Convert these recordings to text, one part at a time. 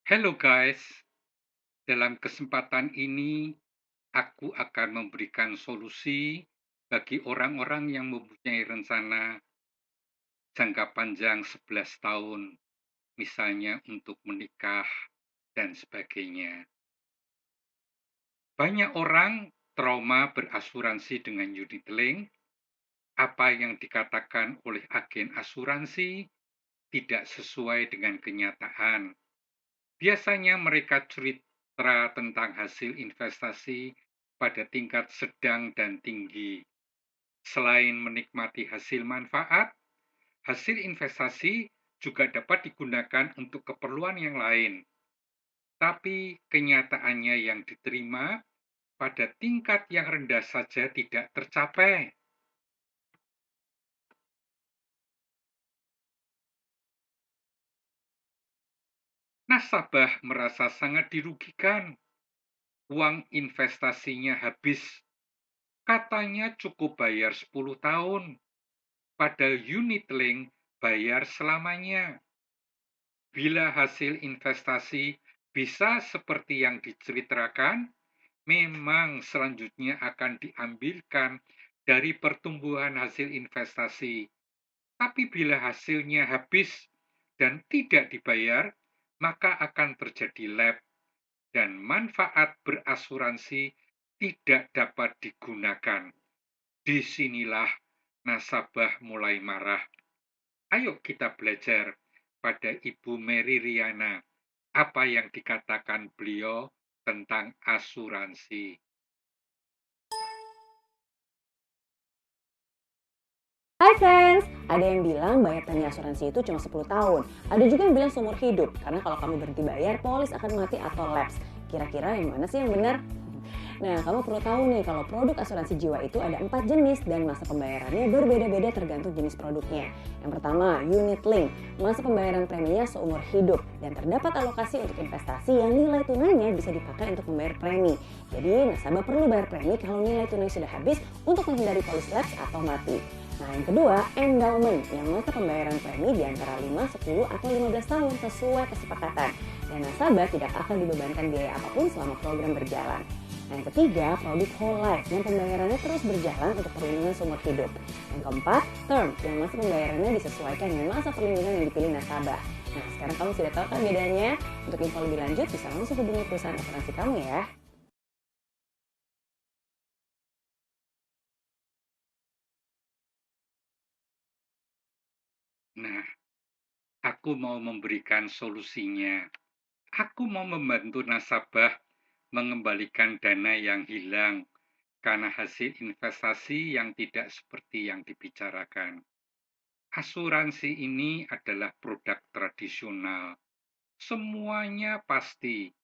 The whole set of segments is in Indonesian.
Hello guys, dalam kesempatan ini aku akan memberikan solusi bagi orang-orang yang mempunyai rencana jangka panjang 11 tahun, misalnya untuk menikah dan sebagainya. Banyak orang trauma berasuransi dengan unit link. Apa yang dikatakan oleh agen asuransi tidak sesuai dengan kenyataan. Biasanya mereka cerita tentang hasil investasi pada tingkat sedang dan tinggi. Selain menikmati hasil manfaat, hasil investasi juga dapat digunakan untuk keperluan yang lain. Tapi kenyataannya yang diterima pada tingkat yang rendah saja tidak tercapai. Nasabah merasa sangat dirugikan. Uang investasinya habis. Katanya cukup bayar 10 tahun. Padahal unit link bayar selamanya. Bila hasil investasi bisa seperti yang diceritakan, memang selanjutnya akan diambilkan dari pertumbuhan hasil investasi. Tapi bila hasilnya habis dan tidak dibayar, maka akan terjadi lapse dan manfaat berasuransi tidak dapat digunakan. Disinilah nasabah mulai marah. Ayo kita belajar pada Ibu Mary Riana, apa yang dikatakan beliau tentang asuransi. Hai friends, ada yang bilang bayar premi asuransi itu cuma 10 tahun. Ada juga yang bilang seumur hidup, karena kalau kamu berhenti bayar, polis akan mati atau lapse. Kira-kira yang mana sih yang benar? Nah, kamu perlu tahu nih kalau produk asuransi jiwa itu ada 4 jenis dan masa pembayarannya berbeda-beda tergantung jenis produknya. Yang pertama, unit link. Masa pembayaran preminya seumur hidup dan terdapat alokasi untuk investasi yang nilai tunainya bisa dipakai untuk membayar premi. Jadi, nasabah perlu bayar premi kalau nilai tunai sudah habis untuk menghindari polis lapse atau mati. Nah, yang kedua, endowment, yang masa pembayaran premi di antara 5, 10, atau 15 tahun sesuai kesepakatan. Dan nasabah tidak akan dibebankan biaya apapun selama program berjalan. Nah, yang ketiga, produk whole life yang pembayarannya terus berjalan untuk perlindungan seumur hidup. Yang keempat, term yang masa pembayarannya disesuaikan dengan masa perlindungan yang dipilih nasabah. Nah, sekarang kamu sudah tahu kan bedanya? Untuk info lebih lanjut bisa langsung hubungi perusahaan asuransi kamu ya. Nah, aku mau memberikan solusinya. Aku mau membantu nasabah mengembalikan dana yang hilang karena hasil investasi yang tidak seperti yang dibicarakan. Asuransi ini adalah produk tradisional. Semuanya pasti.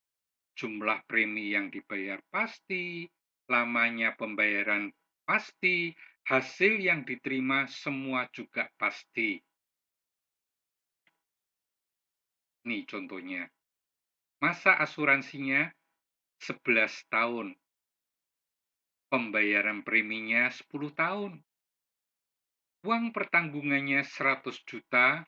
Jumlah premi yang dibayar pasti, lamanya pembayaran pasti, hasil yang diterima semua juga pasti. Nih contohnya, masa asuransinya 11 tahun, pembayaran preminya 10 tahun, uang pertanggungannya 100 juta,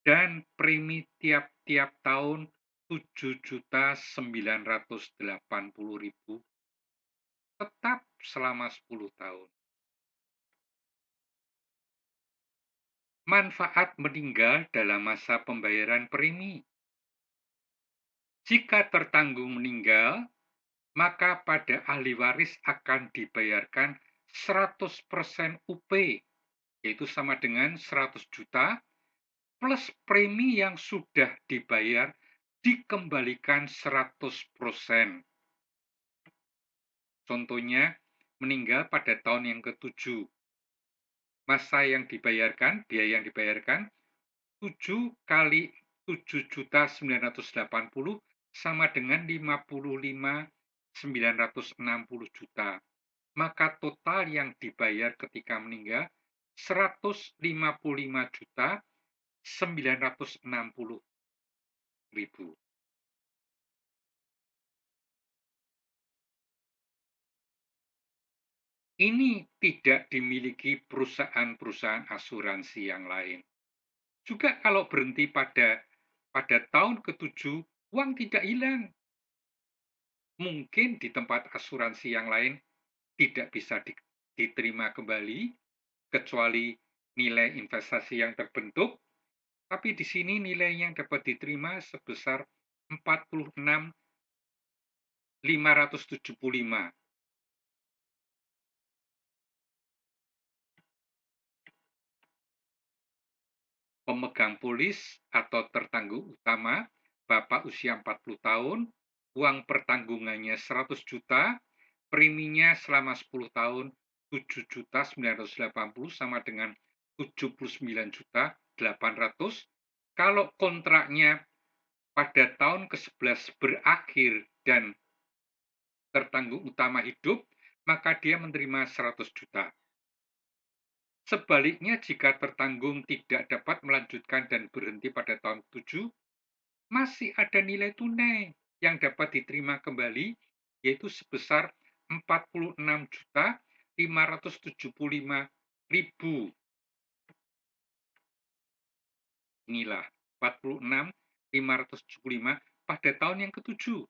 dan premi tiap-tiap tahun 7.980.000 tetap selama 10 tahun. Manfaat meninggal dalam masa pembayaran premi. Jika tertanggung meninggal, maka pada ahli waris akan dibayarkan 100% UP, yaitu sama dengan 100 juta, plus premi yang sudah dibayar dikembalikan 100%. Contohnya, meninggal pada tahun yang ke-7. Masa yang dibayarkan, biaya yang dibayarkan 7 kali 7.980 sama dengan 55.960 juta. Maka total yang dibayar ketika meninggal 155.960.000. Ini tidak dimiliki perusahaan-perusahaan asuransi yang lain. Juga kalau berhenti pada tahun ke-7, Uang tidak hilang. Mungkin di tempat asuransi yang lain tidak bisa diterima kembali, kecuali nilai investasi yang terbentuk, tapi di sini nilai yang dapat diterima sebesar 46.575. Pemegang polis atau tertanggung utama, Bapak usia 40 tahun, uang pertanggungannya 100 juta, preminya selama 10 tahun 7.980 sama dengan 79.800. Kalau kontraknya pada tahun ke-11 berakhir dan tertanggung utama hidup, maka dia menerima 100 juta. Sebaliknya, jika tertanggung tidak dapat melanjutkan dan berhenti pada tahun ke-7, masih ada nilai tunai yang dapat diterima kembali, yaitu sebesar 46.575.000. Inilah 46.575 pada tahun yang ke-7.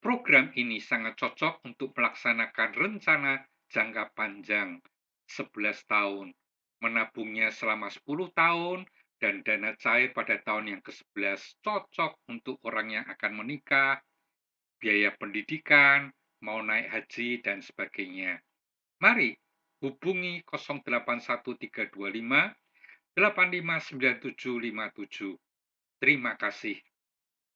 Program ini sangat cocok untuk melaksanakan rencana jangka panjang 11 tahun, menabungnya selama 10 tahun, dan dana cair pada tahun yang ke-11 cocok untuk orang yang akan menikah, biaya pendidikan, mau naik haji, dan sebagainya. Mari hubungi 081325 859757. Terima kasih.